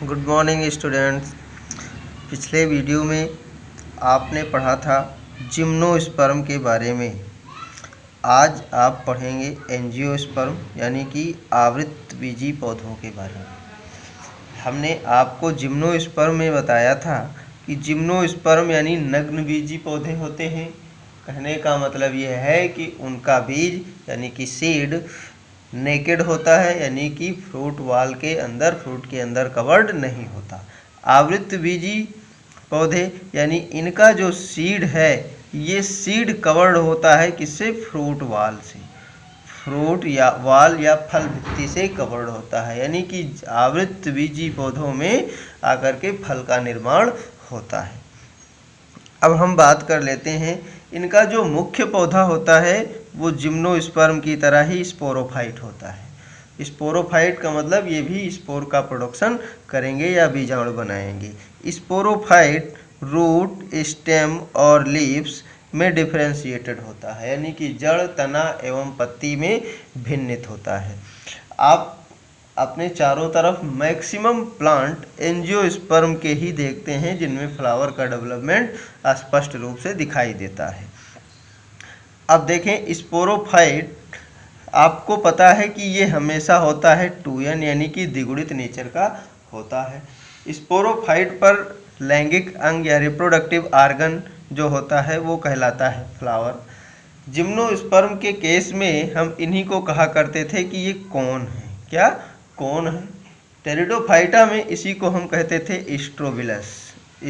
Good morning students. पिछले video में आपने पढ़ा था जिम्नोस्पर्म के बारे में। आज आप पढ़ेंगे एंजियोस्पर्म यानी कि आवृतबीजी पौधों के बारे में। हमने आपको जिम्नोस्पर्म में बताया था कि जिम्नोस्पर्म यानी नग्नबीजी पौधे होते हैं। कहने का मतलब यह है कि उनका बीज यानी कि सीड नेकेड होता है, यानी कि फ्रूट के अंदर कवर्ड नहीं होता। आवृतबीजी पौधे यानी इनका जो सीड है ये सीड कवर्ड होता है किससे? फ्रूट वाल से। फ्रूट या वाल या फल भित्ति से कवर्ड होता है, यानी कि आवृतबीजी पौधों में आकर के फल का निर्माण होता है। अब हम बात कर लेते हैं, इनका जो मुख्य पौधा होता है वो जिम्नोस्पर्म की तरह ही स्पोरोफाइट होता है। स्पोरोफाइट का मतलब ये भी स्पोर का प्रोडक्शन करेंगे या बीजाणु बनाएंगे। स्पोरोफाइट रूट, स्टेम और लीव्स में डिफरेंशिएटेड होता है, यानी कि जड़, तना एवं पत्ती में भिन्नित होता है। आप अपने चारों तरफ मैक्सिमम प्लांट एंजियोस्पर्म के ही देखते हैं जिनमें फ्लावर का डेवलपमेंट स्पष्ट रूप से दिखाई देता है। अब देखें स्पोरोफाइट, आपको पता है कि ये हमेशा होता है 2n यानी कि द्विगुणित नेचर का होता है। स्पोरोफाइट पर लैंगिक अंग या रिप्रोडक्टिव आर्गन जो होता है वो कहलाता है फ्लावर। जिम्नोस्पर्म के केस में हम इन्हीं को कहा करते थे कि ये कौन है। क्या कौन है? टेरिडोफाइटा में इसी को हम कहते थे स्ट्रोबिलस,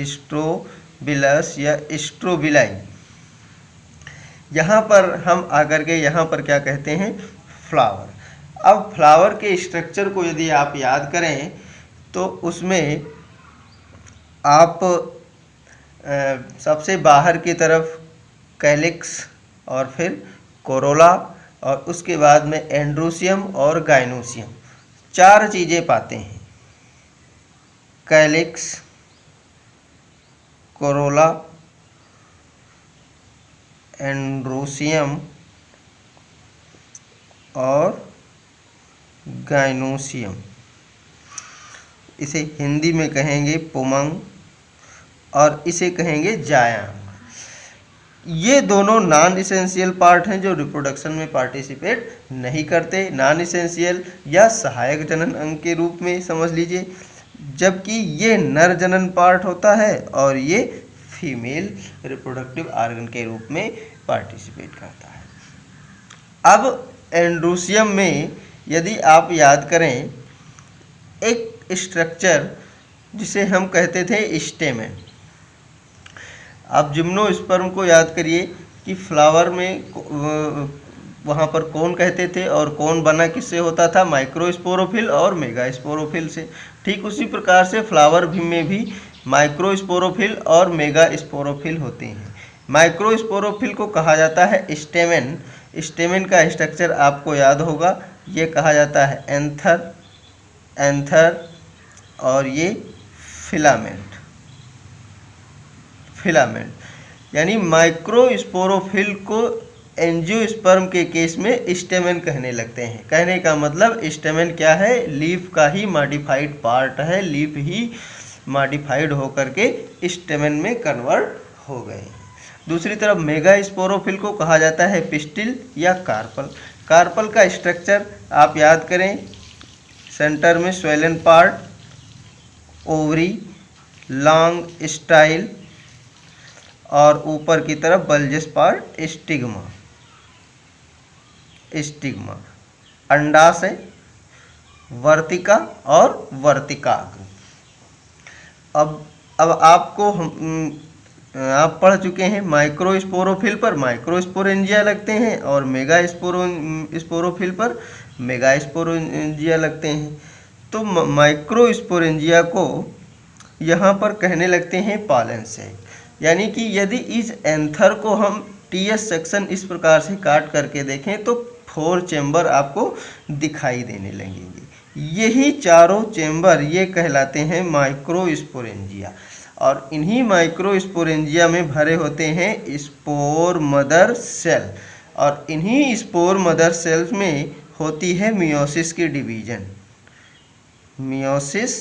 स्ट्रोबिलस या स्ट्रोबिलाई। यहाँ पर हम आकर के यहाँ पर क्या कहते हैं? फ्लावर। अब फ्लावर के स्ट्रक्चर को यदि आप याद करें तो उसमें आप सबसे बाहर की तरफ कैलिक्स और फिर कोरोला और उसके बाद में एंड्रोसियम और गाइनोसियम, चार चीज़ें पाते हैं। कैलिक्स, कोरोला, एंड्रोसियम और गाइनोसियम। इसे हिंदी में कहेंगे पुमंग और इसे कहेंगे जायांग। ये दोनों नॉन इसेंशियल पार्ट हैं जो रिप्रोडक्शन में पार्टिसिपेट नहीं करते। नॉन इसेंशियल या सहायक जनन अंग के रूप में समझ लीजिए, जबकि ये नर जनन पार्ट होता है और ये फीमेल रिप्रोडक्टिव आर्गन के रूप में पार्टिसिपेट करता है। अब एंड्रोसियम में यदि आप याद करें एक स्ट्रक्चर जिसे हम कहते थे स्टेमेन। आप जिम्नोस्पर्म को याद करिए कि फ्लावर में वहाँ पर कौन कहते थे और कौन बना किससे होता था? माइक्रोस्पोरोफिल और मेगास्पोरोफिल से। ठीक उसी प्रकार से फ्लावर में भी माइक्रोस्पोरोफिल और मेगास्पोरोफिल होते हैं। माइक्रोस्पोरोफिल को कहा जाता है स्टेमेन। स्टेमेन का स्ट्रक्चर आपको याद होगा, ये कहा जाता है एंथर और ये फिलामेंट। यानी माइक्रोस्पोरोफिल को एंजियोस्पर्म के केस में स्टेमेन कहने लगते हैं। कहने का मतलब स्टेमेन क्या है? लीफ का ही मॉडिफाइड पार्ट है। लीफ ही मॉडिफाइड होकर के स्टेमेन में कन्वर्ट हो गए। दूसरी तरफ मेगास्पोरोफिल को कहा जाता है पिस्टिल या कार्पल। कार्पल का स्ट्रक्चर आप याद करें, सेंटर में swollen part, ovary, long style और ऊपर की तरफ बल्जस पार्ट, स्टिग्मा, अंडाशय, वर्तिका और वर्तिकाग्र। अब आपको आप पढ़ चुके हैं माइक्रोस्पोरोफिल पर माइक्रोस्पोरेंजिया लगते हैं और मेगास्पोरोफिल पर मेगास्पोरेंजिया लगते हैं। तो माइक्रोस्पोरेंजिया को यहाँ पर कहने लगते हैं पॉलन सैक। यानी कि यदि इस एंथर को हम टीएस सेक्शन इस प्रकार से काट करके देखें तो 4 चेंबर आपको दिखाई देने लगेंगे। यही चारों चेंबर ये कहलाते हैं माइक्रोस्पोरेंजिया और इन्हीं माइक्रोस्पोरेंजिया में भरे होते हैं स्पोर मदर सेल और इन्हीं स्पोर मदर सेल्स में होती है मियोसिस की डिवीजन। मियोसिस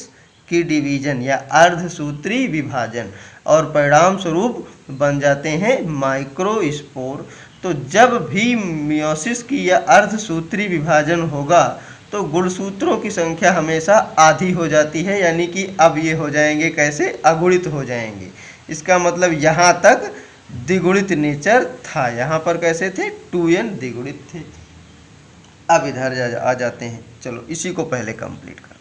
की डिवीजन या अर्धसूत्री विभाजन और परिणाम स्वरूप बन जाते हैं माइक्रोस्पोर। तो जब भी मियोसिस की या अर्धसूत्री विभाजन होगा तो गुणसूत्रों की संख्या हमेशा आधी हो जाती है, यानी कि अब ये हो जाएंगे कैसे, अगुणित हो जाएंगे। इसका मतलब यहाँ तक द्विगुणित नेचर था, यहाँ पर कैसे थे, 2n द्विगुणित थे। अब इधर आ जाते हैं, चलो इसी को पहले कंप्लीट कर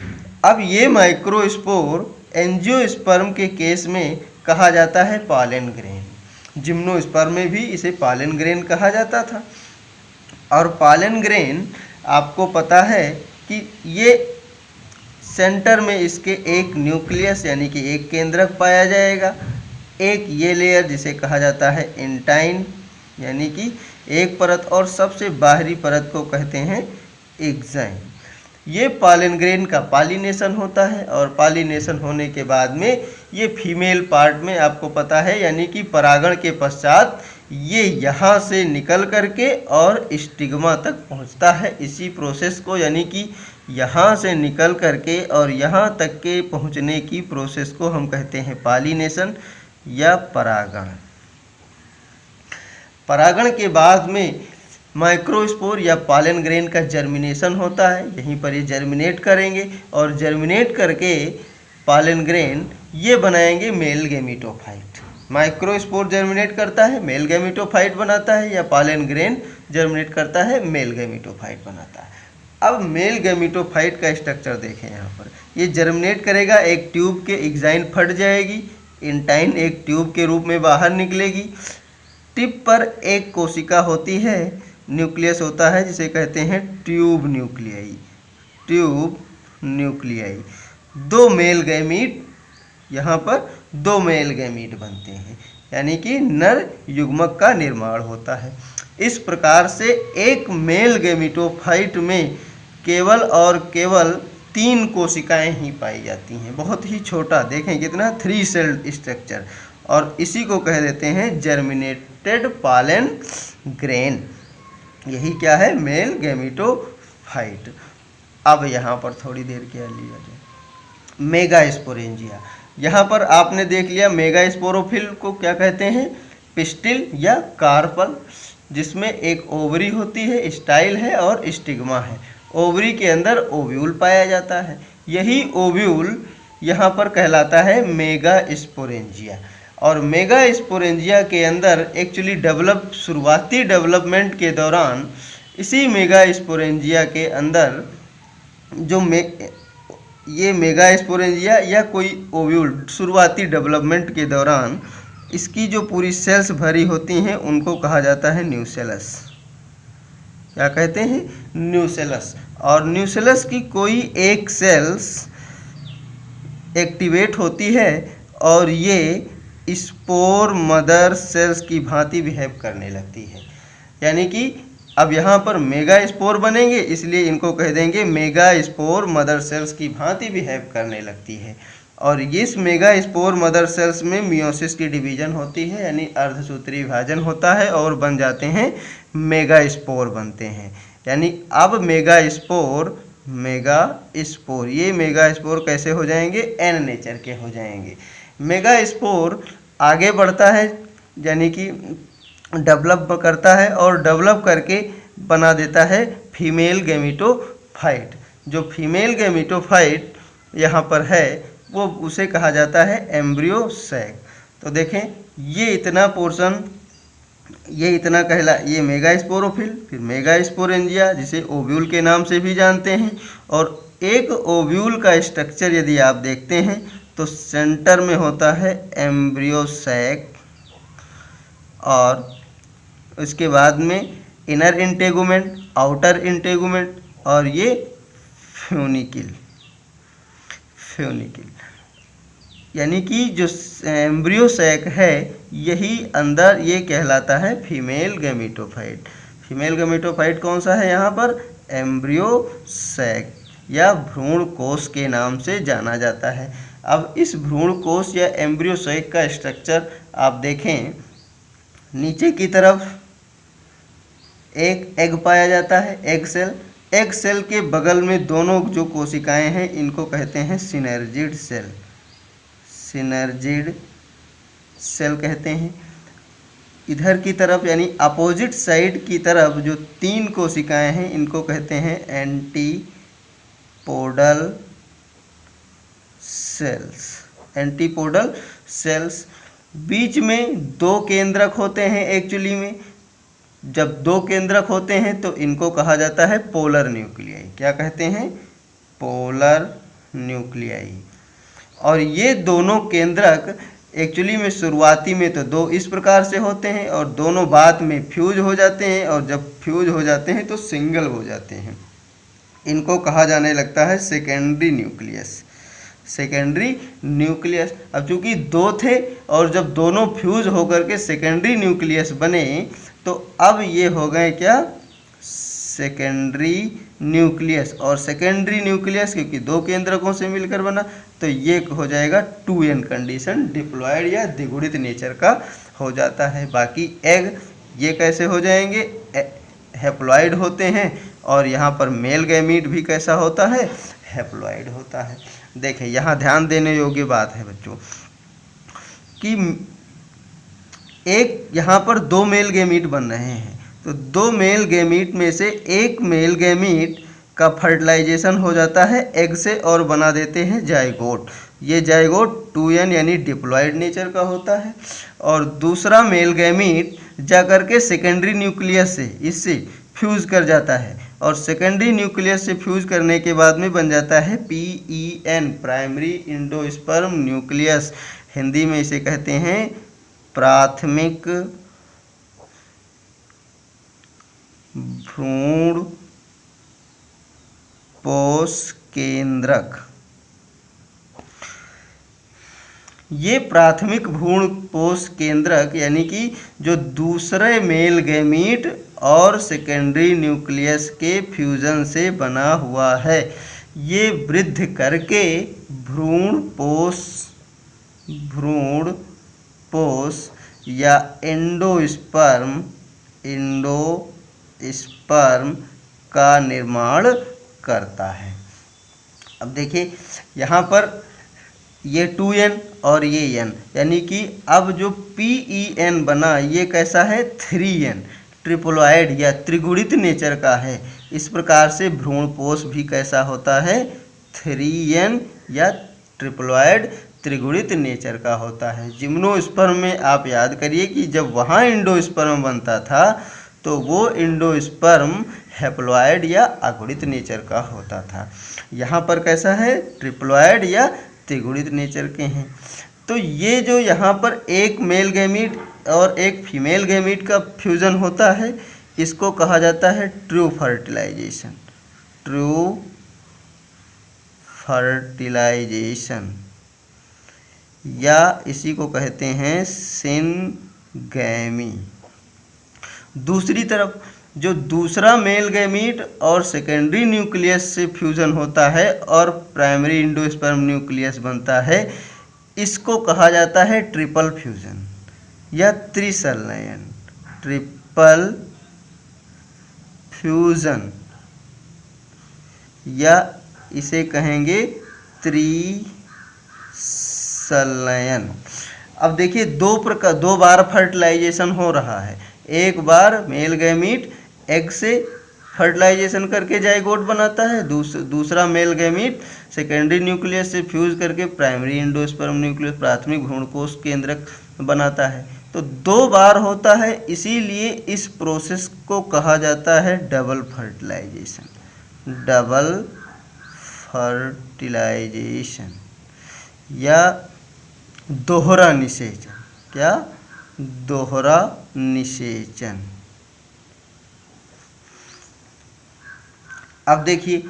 लें। अब ये माइक्रोस्पोर एंजियोस्पर्म के केस में कहा जाता है पॉलन ग्रेन। जिम्नोस्पर्म में भी इसे पॉलन ग्रेन कहा जाता था। और पॉलन ग्रेन आपको पता है कि ये सेंटर में इसके एक न्यूक्लियस यानी कि एक केंद्रक पाया जाएगा, एक ये लेयर जिसे कहा जाता है इंटाइन यानी कि एक परत, और सबसे बाहरी परत को कहते हैं एक्साइन। ये पॉलन ग्रेन का पॉलिनेशन होता है और पॉलिनेशन होने के बाद में ये फीमेल पार्ट में आपको पता है यानी कि परागण के पश्चात ये यहाँ से निकल करके और स्टिग्मा तक पहुँचता है। इसी प्रोसेस को यानी कि यहाँ से निकल करके और यहाँ तक के पहुँचने की प्रोसेस को हम कहते हैं पॉलिनेशन या परागण। परागण के बाद में माइक्रोस्पोर या पॉलन ग्रेन का जर्मिनेशन होता है, यहीं पर ये जर्मिनेट करेंगे और जर्मिनेट करके पॉलन ग्रेन ये बनाएंगे मेल गैमेटोफाइट। माइक्रोस्पोर जर्मिनेट करता है, मेल गैमेटोफाइट बनाता है, या पॉलन ग्रेन जर्मिनेट करता है, मेल गैमेटोफाइट बनाता है। अब मेल गैमेटोफाइट का स्ट्रक्चर देखें, यहाँ पर ये जर्मिनेट करेगा, एक ट्यूब के एक्साइन फट जाएगी, इंटाइन एक ट्यूब के रूप में बाहर निकलेगी, टिप पर एक कोशिका होती है, न्यूक्लियस होता है जिसे कहते हैं ट्यूब न्यूक्लियाई। ट्यूब न्यूक्लियाई दो मेल गैमीट, यहाँ पर दो मेल गैमीट बनते हैं यानी कि नर युग्मक का निर्माण होता है। इस प्रकार से एक मेल गैमेटोफाइट में केवल और केवल 3 कोशिकाएं ही पाई जाती हैं, बहुत ही छोटा, देखें कितना 3 सेल्ड स्ट्रक्चर, और इसी को कह देते हैं जर्मिनेटेड पॉलन ग्रेन। यही क्या है, मेल गैमेटोफाइट। अब यहाँ पर थोड़ी देर क्या लिया जाए, मेगास्पोरेंजिया। यहाँ पर आपने देख लिया मेगास्पोरोफिल को क्या कहते हैं, पिस्टिल या कार्पल, जिसमें एक ओवरी होती है, स्टाइल है और स्टिग्मा है। ओवरी के अंदर ओव्यूल पाया जाता है, यही ओव्यूल यहाँ पर कहलाता है मेगास्पोरेंजिया। और मेगास्पोरेंजिया के अंदर एक्चुअली शुरुआती डेवलपमेंट के दौरान इसी मेगास्पोरेंजिया के अंदर जो ये मेगास्पोरेंजिया या कोई ओव्यूल शुरुआती डेवलपमेंट के दौरान इसकी जो पूरी सेल्स भरी होती हैं उनको कहा जाता है न्यूसेलस। क्या कहते हैं, न्यूसेलस। और न्यूसेलस की कोई एक सेल्स एक्टिवेट होती है और ये स्पोर मदर सेल्स की भांति बिहेव करने लगती है, यानी कि अब यहाँ पर मेगा स्पोर बनेंगे इसलिए इनको कह देंगे मेगा स्पोर मदर सेल्स की भांति बिहेव करने लगती है। और इस मेगा स्पोर मदर सेल्स में मियोसिस की डिवीजन होती है यानी अर्धसूत्री विभाजन होता है और बन जाते हैं मेगा स्पोर बनते हैं। यानी अब मेगा स्पोर ये मेगा स्पोर कैसे हो जाएंगे, एन नेचर के हो जाएंगे। मेगा स्पोर आगे बढ़ता है यानी कि डेवलप करता है और डेवलप करके बना देता है फीमेल गैमेटोफाइट। जो फीमेल गैमेटोफाइट यहाँ पर है वो उसे कहा जाता है एम्ब्रियो सैक। तो देखें ये इतना पोर्शन, ये इतना कहला, ये मेगास्पोरोफिल, फिर मेगास्पोरेंजिया जिसे ओव्यूल के नाम से भी जानते हैं। और एक ओव्यूल का स्ट्रक्चर यदि आप देखते हैं तो सेंटर में होता है एम्ब्रियो सैक और उसके बाद में इनर इंटेगुमेंट, आउटर इंटेगुमेंट और ये फ्यूनिकिल। यानी कि जो एम्ब्रियो सैक है यही अंदर ये कहलाता है फीमेल गैमेटोफाइट। फीमेल गैमेटोफाइट कौन सा है यहाँ पर, एम्ब्रियो सैक या भ्रूण कोश के नाम से जाना जाता है। अब इस भ्रूण कोश या एम्ब्रियो सैक का स्ट्रक्चर आप देखें, नीचे की तरफ एक एग पाया जाता है, एग सेल, एग सेल के बगल में दोनों जो कोशिकाएं हैं इनको कहते हैं सिनर्जिड सेल, सिनर्जिड सेल कहते हैं। इधर की तरफ यानी अपोजिट साइड की तरफ जो 3 कोशिकाएं हैं इनको कहते हैं एंटीपोडल सेल्स, एंटीपोडल सेल्स। बीच में 2 केंद्रक होते हैं एक्चुअली में। जब 2 केंद्रक होते हैं तो इनको कहा जाता है पोलर न्यूक्लियाई। क्या कहते हैं? Polar nuclei. और ये दोनों केंद्रक एक्चुअली में शुरुआती में तो 2 इस प्रकार से होते हैं और दोनों बाद में फ्यूज हो जाते हैं, और जब फ्यूज हो जाते हैं तो सिंगल हो जाते हैं। इनको कहा जाने लगता है सेकेंडरी न्यूक्लियस, सेकेंडरी न्यूक्लियस। अब चूंकि 2 थे और जब दोनों फ्यूज होकर के सेकेंडरी न्यूक्लियस बने तो अब ये हो गए क्या? Secondary nucleus. और सेकेंडरी न्यूक्लियस क्योंकि 2 केंद्रकों से मिलकर बना तो ये हो जाएगा 2n कंडीशन, डिप्लॉयड या द्विगुणित नेचर का हो जाता है। बाकी एग ये कैसे हो जाएंगे? हैप्लॉयड होते हैं। और यहाँ पर मेल गैमीट भी कैसा होता है? हैप्लॉयड होता है। देखें यहाँ ध्यान देने योग्य बात है बच्चों कि एक यहाँ पर 2 मेल गैमीट बन रहे हैं, तो 2 मेल गैमीट में से एक मेल गैमीट का फर्टिलाइजेशन हो जाता है एग से और बना देते हैं जाइगोट। ये जाइगोट 2n यानी डिप्लॉयड नेचर का होता है। और दूसरा मेल गैमीट जाकर के सेकेंडरी न्यूक्लियस से इससे फ्यूज कर जाता है, और सेकेंडरी न्यूक्लियस से फ्यूज करने के बाद में बन जाता है PEN, primary endosperm nucleus. Hindi में इसे कहते हैं प्राथमिक भ्रूण पोष केंद्रक। ये प्राथमिक भ्रूण पोष केंद्रक यानी कि जो दूसरे मेल गैमीट और सेकेंडरी न्यूक्लियस के फ्यूजन से बना हुआ है, ये वृद्धि करके भ्रूण पोष या एंडोस्पर्म का निर्माण करता है। अब देखिए यहाँ पर ये 2n और ये n, यानी कि अब जो PEN बना ये कैसा है? 3n, ट्रिप्लॉयड या त्रिगुणित नेचर का है। इस प्रकार से भ्रूणपोष भी कैसा होता है? 3n या ट्रिप्लॉयड त्रिगुणित नेचर का होता है। जिम्नोस्पर्म में आप याद करिए कि जब वहाँ इंडोस्पर्म बनता था तो वो इंडोस्पर्म हैप्लॉयड या अगुणित नेचर का होता था। यहाँ पर कैसा है? ट्रिप्लॉयड या त्रिगुणित नेचर के हैं। तो ये जो यहाँ पर एक मेल गैमीट और एक फीमेल गैमीट का फ्यूजन होता है इसको कहा जाता है ट्रू फर्टिलाइजेशन, ट्रू फर्टिलाइजेशन, या इसी को कहते हैं सिनगैमी। दूसरी तरफ जो दूसरा मेल गैमीट और सेकेंडरी न्यूक्लियस से फ्यूजन होता है और प्राइमरी इंडोस्पर्म न्यूक्लियस बनता है, इसको कहा जाता है ट्रिपल फ्यूजन या त्रिसंलयन, ट्रिपल फ्यूजन, या इसे कहेंगे त्रिसंलयन। अब देखिए दो बार फर्टिलाइजेशन हो रहा है। एक बार मेल गैमीट एग से फर्टिलाइजेशन करके जाइगोट बनाता है, दूसरा मेल गैमीट सेकेंडरी न्यूक्लियस से फ्यूज करके प्राइमरी इंडोस्पर्म न्यूक्लियस प्राथमिक भ्रूणकोष केंद्रक बनाता है। तो 2 बार होता है, इसीलिए इस प्रोसेस को कहा जाता है डबल फर्टिलाइजेशन, डबल फर्टिलाइजेशन या दोहरा निषेचन। क्या? दोहरा निषेचन। अब देखिए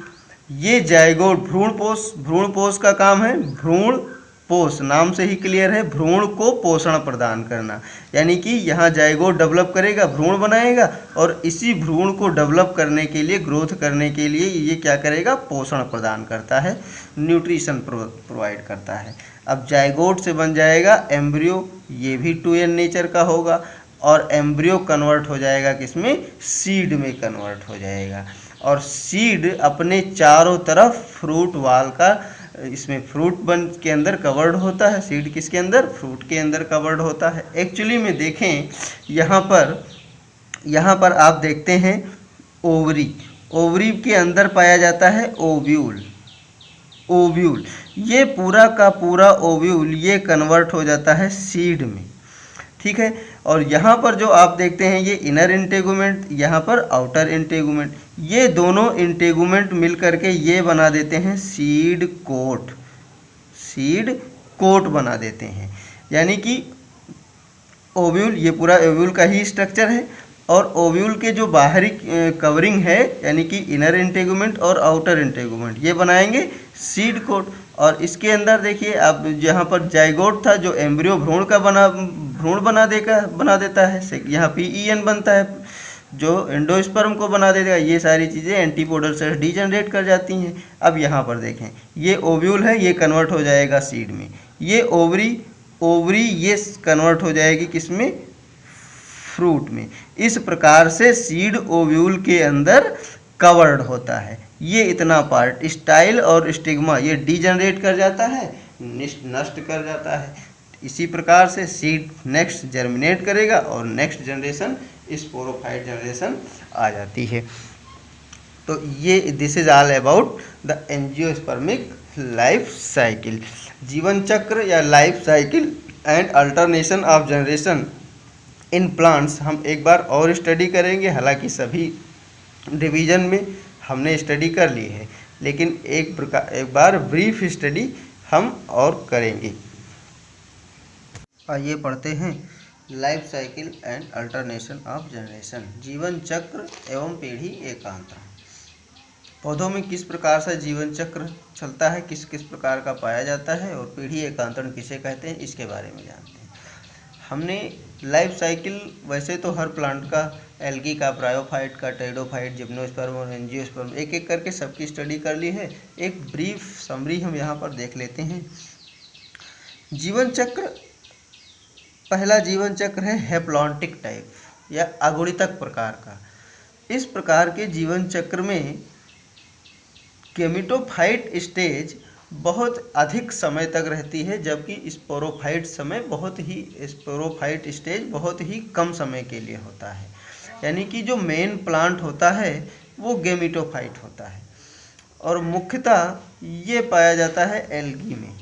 ये जाइगोट भ्रूणपोष का काम है। भ्रूणपोष नाम से ही क्लियर है, भ्रूण को पोषण प्रदान करना, यानी कि यहाँ जाइगोट डेवलप करेगा, भ्रूण बनाएगा और इसी भ्रूण को डेवलप करने के लिए, ग्रोथ करने के लिए ये क्या करेगा? पोषण प्रदान करता है, न्यूट्रिशन प्रोवाइड करता है। अब जाइगोट से बन जाएगा एम्ब्रियो, ये भी 2n नेचर का होगा और एम्ब्रियो कन्वर्ट हो जाएगा किसमें? सीड में कन्वर्ट हो जाएगा। और सीड अपने चारों तरफ फ्रूट वाल का, इसमें फ्रूट बन के अंदर कवर्ड होता है। सीड किसके अंदर? फ्रूट के अंदर कवर्ड होता है। एक्चुअली में देखें यहाँ पर आप देखते हैं ओवरी, ओवरी के अंदर पाया जाता है ओव्यूल। ओव्यूल, ये पूरा का पूरा ओव्यूल ये कन्वर्ट हो जाता है सीड में, ठीक है। और यहाँ पर जो आप देखते हैं ये इनर इंटेगुमेंट, यहाँ पर आउटर इंटेगुमेंट, ये दोनों इंटेगुमेंट मिल करके ये बना देते हैं सीड कोट। सीड कोट बना देते हैं, यानी कि ओव्यूल, ये पूरा ओव्यूल का ही स्ट्रक्चर है। और ओव्यूल के जो बाहरी कवरिंग है, यानी कि इनर इंटेगुमेंट और आउटर इंटेगुमेंट, ये बनाएंगे सीड कोट। और इसके अंदर देखिए आप, जहाँ पर जाइगोट था जो एम्ब्रियो भ्रूण का भ्रूण बना देता है, यहाँ PEN बनता है जो एंडोस्पर्म को बना देगा। ये सारी चीज़ें एंटीपोडल सेल्स डीजनरेट कर जाती हैं। अब यहाँ पर देखें, ये ओव्यूल है, ये कन्वर्ट हो जाएगा सीड में। ये ओवरी ये कन्वर्ट हो जाएगी किसमें? फ्रूट में। इस प्रकार से सीड ओव्यूल के अंदर कवर्ड होता है। ये इतना पार्ट स्टाइल और स्टिग्मा ये डीजनरेट कर जाता है, नष्ट कर जाता है। इसी प्रकार से सीड नेक्स्ट जर्मिनेट करेगा और नेक्स्ट जनरेशन स्पोरोफाइट जनरेशन आ जाती है। तो ये this is all about the angiospermic life cycle. जीवन चक्र या life cycle and alternation of generation in plants हम एक बार और स्टडी करेंगे। हालांकि सभी डिवीज़न में हमने स्टडी कर ली है, लेकिन एक बार ब्रीफ स्टडी हम और करेंगे। आइए पढ़ते हैं life cycle and alternation of generation, जीवन चक्र एवं पीढ़ी एकांतरण। पौधों में किस प्रकार से जीवन चक्र चलता है, किस किस प्रकार का पाया जाता है और पीढ़ी एकांतरण किसे कहते हैं, इसके बारे में जानते हैं। हमने लाइफ साइकिल वैसे तो हर प्लांट का, एल्गी का, ब्रायोफाइट का, टेरिडोफाइट, जिम्नोस्पर्म और एंजियोस्पर्म एक एक करके सबकी स्टडी कर ली है। एक ब्रीफ समरी हम यहाँ पर देख लेते हैं। जीवन चक्र, पहला जीवन चक्र है हैप्लॉन्टिक टाइप या अगुणितक प्रकार का। इस प्रकार के जीवन चक्र में गेमेटोफाइट स्टेज बहुत अधिक समय तक रहती है, जबकि स्पोरोफाइट स्टेज बहुत ही कम समय के लिए होता है। यानी कि जो मेन प्लांट होता है वो गेमेटोफाइट होता है और मुख्यतः ये पाया जाता है एल्गी में,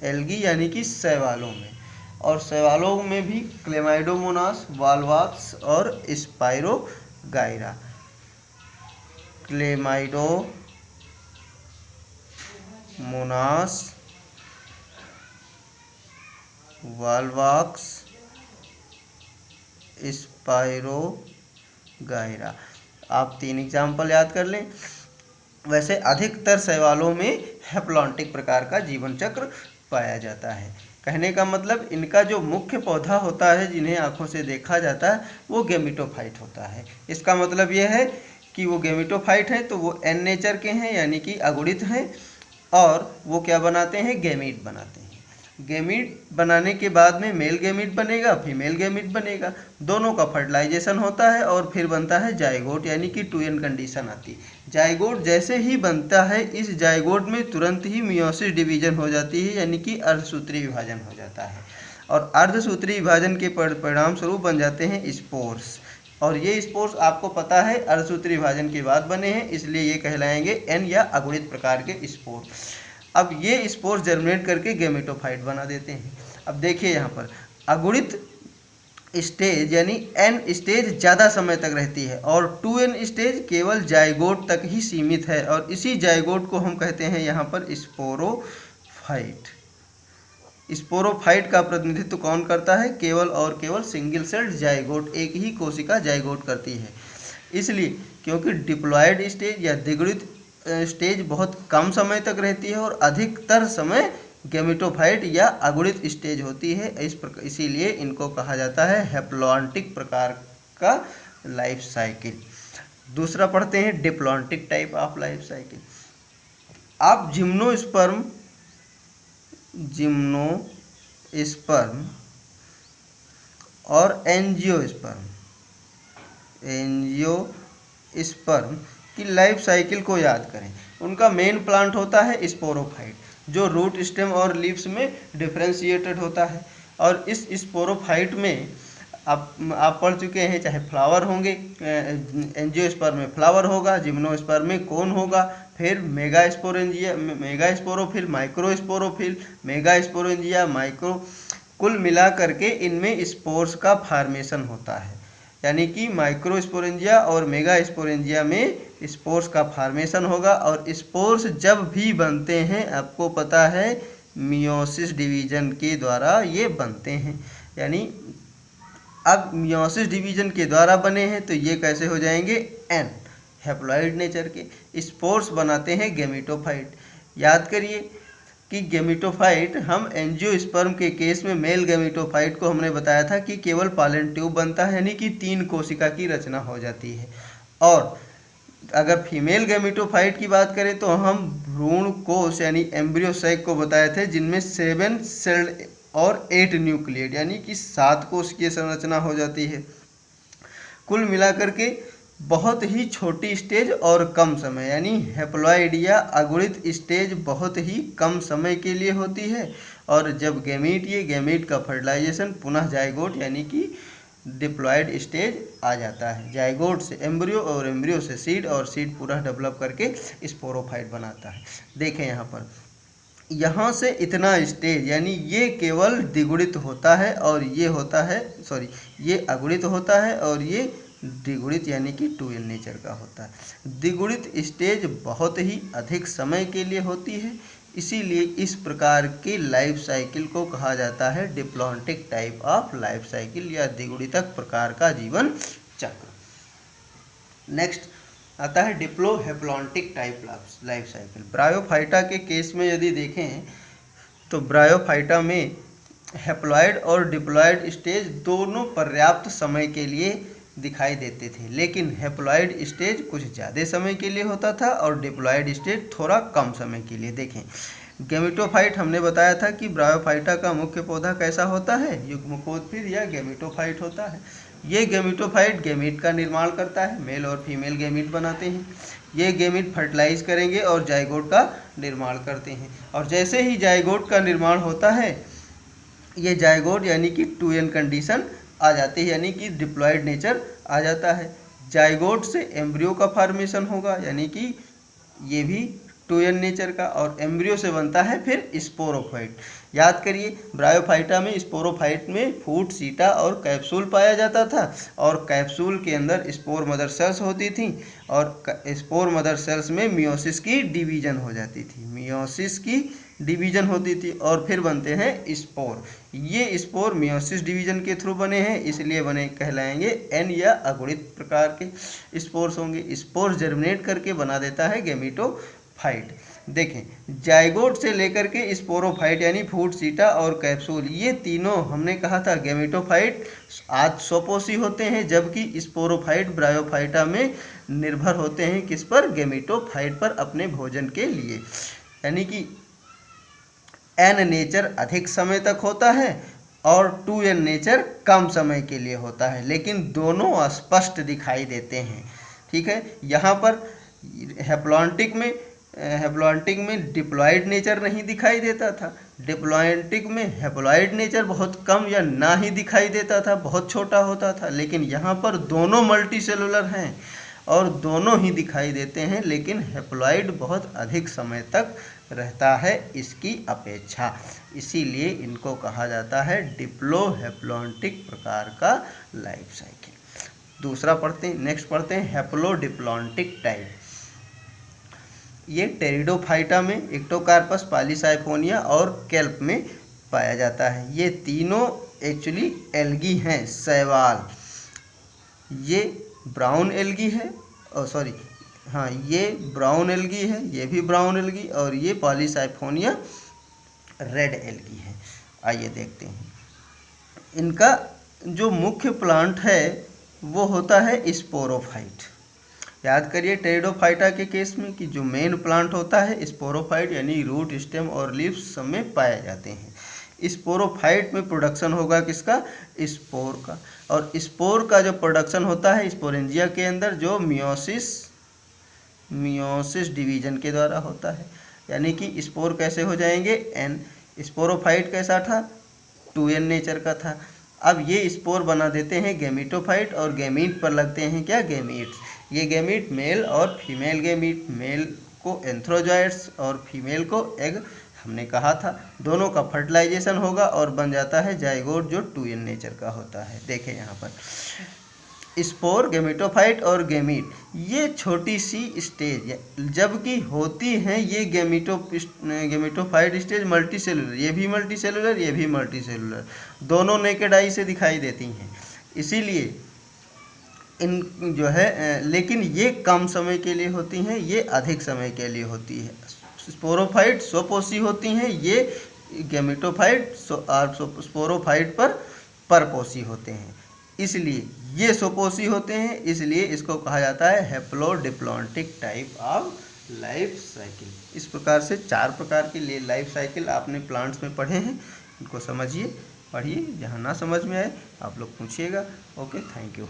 एल्गी यानी कि शैवालों में। और शैवालों में भी क्लेमाइडोमोनास, वाल्वाक्स और स्पाइरोगाइरा। क्लेमाइडोमोनास, वाल्वाक्स, स्पाइरोगाइरा, आप 3 एग्जाम्पल याद कर लें। वैसे अधिकतर शैवालों में हैप्लॉन्टिक प्रकार का जीवन चक्र पाया जाता है। कहने का मतलब इनका जो मुख्य पौधा होता है जिन्हें आंखों से देखा जाता है वो गेमेटोफाइट होता है। इसका मतलब यह है कि वो गेमेटोफाइट है तो वो एन नेचर के हैं, यानी कि अगुणित हैं, और वो क्या बनाते हैं? गेमीट बनाते हैं। गेमीट बनाने के बाद में मेल गेमीट बनेगा, फीमेल गेमीट बनेगा, दोनों का फर्टिलाइजेशन होता है और फिर बनता है जाइगोट, यानी कि 2n कंडीशन आती है। जाइगोट जैसे ही बनता है, इस जाइगोट में तुरंत ही मियोसिस डिवीजन हो जाती है, यानी कि अर्धसूत्री विभाजन हो जाता है। और अर्धसूत्री विभाजन के परिणाम स्वरूप बन जाते हैं स्पोर्स। और ये स्पोर्स आपको पता है अर्धसूत्री विभाजन के बाद बने हैं, इसलिए ये कहलाएंगे एन या अगुणित प्रकार के स्पोर। अब ये स्पोर्स जर्मिनेट करके गेमेटोफाइट बना देते हैं। अब देखिए यहाँ पर अगुणित स्टेज यानी एन स्टेज ज़्यादा समय तक रहती है और 2n स्टेज केवल जाइगोट तक ही सीमित है, और इसी जाइगोट को हम कहते हैं यहाँ पर स्पोरोफाइट। स्पोरोफाइट का प्रतिनिधित्व कौन करता है? केवल और केवल सिंगल सेल्ड जाइगोट, एक ही कोशिका जाइगोट करती है। इसलिए क्योंकि डिप्लॉयड स्टेज या द्विगुणित स्टेज बहुत कम समय तक रहती है और अधिकतर समय गेमेटोफाइट या अगुणित स्टेज होती है, इसीलिए इनको कहा जाता है हैप्लॉन्टिक प्रकार का लाइफ साइकिल। दूसरा पढ़ते हैं diplontic type of life cycle. आप जिम्नोस्पर्म और एंजियोस्पर्म स्पर्म की लाइफ साइकिल को याद करें। उनका मेन प्लांट होता है स्पोरोफाइट, जो रूट, स्टेम और लीव्स में डिफ्रेंशिएटेड होता है। और इस स्पोरोफाइट में आप पढ़ चुके हैं, चाहे फ्लावर होंगे, एंजियोस्पर्म में फ्लावर होगा, जिम्नोस्पर्म में कोन होगा, फिर मेगास्पोरोफिल, माइक्रोस्पोरोफिल, मेगास्पोरेंजिया, माइक्रो, कुल मिला करके इनमें स्पोर्स का फॉर्मेशन होता है। यानी कि माइक्रोस्पोरेंजिया और मेगास्पोरेंजिया में स्पोर्स का फॉर्मेशन होगा। और स्पोर्स जब भी बनते हैं, आपको पता है, मियोसिस डिवीजन के द्वारा ये बनते हैं। यानी अब मियोसिस डिवीजन के द्वारा बने हैं तो ये कैसे हो जाएंगे, एन, हैप्लॉइड नेचर के। स्पोर्स बनाते हैं गैमेटोफाइट। याद करिए कि गैमेटोफाइट, हम एंजियोस्पर्म के केस में मेल गैमेटोफाइट को हमने बताया था कि केवल पॉलन ट्यूब बनता है, यानी कि 3 कोशिका की रचना हो जाती है। और अगर फीमेल गैमेटोफाइट की बात करें तो हम भ्रूण कोश यानी एम्ब्रियो सैक को बताए थे, जिनमें 7 सेल्ड और 8 न्यूक्लियड यानी कि 7 कोशिकीय संरचना हो जाती है। कुल मिलाकर के बहुत ही छोटी स्टेज और कम समय, यानी हैप्लॉइड या अगुणित स्टेज बहुत ही कम समय के लिए होती है। और जब गैमीट का फर्टिलाइजेशन पुनः जाइगोट यानी कि डिप्लॉयड स्टेज आ जाता है। जाइगोट से एम्ब्रियो और एम्ब्रियो से सीड और सीड पूरा डेवलप करके स्पोरोफाइट बनाता है। देखें यहाँ से इतना स्टेज, यानी ये केवल द्विगुणित होता है और ये होता है, ये अगुणित होता है और ये द्विगुणित यानी कि 2n नेचर का होता है। द्विगुणित स्टेज बहुत ही अधिक समय के लिए होती है, इसीलिए इस प्रकार के लाइफ साइकिल को कहा जाता है diplontic type of life cycle या द्विगुणितक प्रकार का जीवन चक्र। नेक्स्ट आता है डिप्लोहेप्लॉन्टिक टाइप लाइफ साइकिल। ब्रायोफाइटा के केस में यदि देखें तो ब्रायोफाइटा में हैप्लॉइड और डिप्लॉयड स्टेज दोनों पर्याप्त समय के लिए दिखाई देते थे, लेकिन हैप्लॉइड स्टेज कुछ ज़्यादा समय के लिए होता था और डिप्लॉयड स्टेज थोड़ा कम समय के लिए। देखें गैमेटोफाइट, हमने बताया था कि ब्रायोफाइटा का मुख्य पौधा कैसा होता है, युग्मकोद्भिद या गैमेटोफाइट होता है। ये गैमेटोफाइट गैमीट का निर्माण करता है, मेल और फीमेल गैमीट बनाते हैं। ये गैमीट फर्टिलाइज करेंगे और जाइगोट का निर्माण करते हैं। और जैसे ही जाइगोट का निर्माण होता है, ये जाइगोट यानी कि 2n कंडीशन आ जाती है, यानी कि डिप्लॉयड नेचर आ जाता है। जाइगोट से एम्ब्रियो का फॉर्मेशन होगा, यानी कि ये भी 2n नेचर का, और एम्ब्रियो से बनता है फिर स्पोरोफाइट। याद करिए ब्रायोफाइटा में स्पोरोफाइट में फूट, सीटा और कैप्सूल पाया जाता था, और कैप्सूल के अंदर स्पोर मदर सेल्स होती थी, और स्पोर मदर सेल्स में मियोसिस की डिवीजन हो जाती थी, मियोसिस की डिवीजन होती थी, और फिर बनते हैं स्पोर। ये स्पोर मियोसिस डिवीजन के थ्रू बने हैं, इसलिए बने कहलाएंगे एन या अगुणित प्रकार के स्पोर्स होंगे। स्पोर जर्मिनेट करके बना देता है गैमेटोफाइट। देखें जाइगोट से लेकर के स्पोरोफाइट यानी फूट, सीटा और कैप्सूल, ये तीनों हमने कहा था गैमेटोफाइट आज स्वपोषी होते हैं, जबकि स्पोरोफाइट ब्रायोफाइटा में निर्भर होते हैं किस पर, गैमेटोफाइट पर अपने भोजन के लिए। यानी कि एन नेचर अधिक समय तक होता है और 2n नेचर कम समय के लिए होता है, लेकिन दोनों स्पष्ट दिखाई देते हैं। ठीक है, यहाँ पर हैप्लॉन्टिक में डिप्लॉयड नेचर नहीं दिखाई देता था, डिप्लॉन्टिक में हैप्लॉयड नेचर बहुत कम या ना ही दिखाई देता था, बहुत छोटा होता था। लेकिन यहाँ पर दोनों मल्टी सेलुलर हैं और दोनों ही दिखाई देते हैं, लेकिन हैप्लॉइड बहुत अधिक समय तक रहता है इसकी अपेक्षा, इसीलिए इनको कहा जाता है डिप्लोहेप्लॉन्टिक प्रकार का लाइफ साइकिल। दूसरा पढ़ते हैं, नेक्स्ट पढ़ते हैं हैप्लोडिप्लॉन्टिक टाइप। ये टेरिडोफाइटा में, एक्टोकार्पस, पॉलीसाइफोनिया और केल्प में पाया जाता है। ये तीनों एक्चुअली एल्गी हैं, शैवाल। ये ब्राउन एल्गी है, ये ब्राउन एल्गी है, ये भी ब्राउन एल्गी, और ये पॉलीसाइफोनिया रेड एल्गी है। आइए देखते हैं, इनका जो मुख्य प्लांट है वो होता है स्पोरोफाइट। याद करिए टेरिडोफाइटा के केस में कि जो मेन प्लांट होता है स्पोरोफाइट, यानी रूट, स्टेम और लीव्स सब में पाए जाते हैं। स्पोरोफाइट में प्रोडक्शन होगा किसका, स्पोर का। और स्पोर का जो प्रोडक्शन होता है स्पोरेंजिया के अंदर, जो मियोसिस डिवीजन के द्वारा होता है। यानी कि स्पोर कैसे हो जाएंगे, एन। स्पोरोफाइट कैसा था, 2n नेचर का था। अब ये स्पोर बना देते हैं गैमीटोफाइट, और गैमीट पर लगते हैं क्या, गैमीट्स। ये गैमीट मेल और फीमेल गैमीट, मेल को एंथ्रोजॉइड्स और फीमेल को एग, हमने कहा था। दोनों का फर्टिलाइजेशन होगा और बन जाता है जाइगोट, जो 2n नेचर का होता है। देखें यहाँ पर स्पोर, गैमेटोफाइट और गैमीट, ये छोटी सी स्टेज जबकि होती हैं ये गैमेटोफाइट स्टेज मल्टी सेलुलर, ये भी मल्टी सेलुलर, ये भी मल्टी सेलुलर, दोनों नेकेड आई से दिखाई देती हैं। इसीलिए इन जो है लेकिन ये कम समय के लिए होती हैं, ये अधिक समय के लिए होती है। स्पोरोफाइट स्वपोषी होती हैं, ये गैमेटोफाइट स्पोरोफाइट पर परपोषी होते हैं। इसलिए ये स्वपोषी होते हैं, इसलिए इसको कहा जाता है haplodiplontic type of life cycle. इस प्रकार से 4 प्रकार की लाइफ साइकिल आपने प्लांट्स में पढ़े हैं, इनको समझिए, पढ़िए। जहाँ ना समझ में आए आप लोग पूछिएगा। Okay, thank you.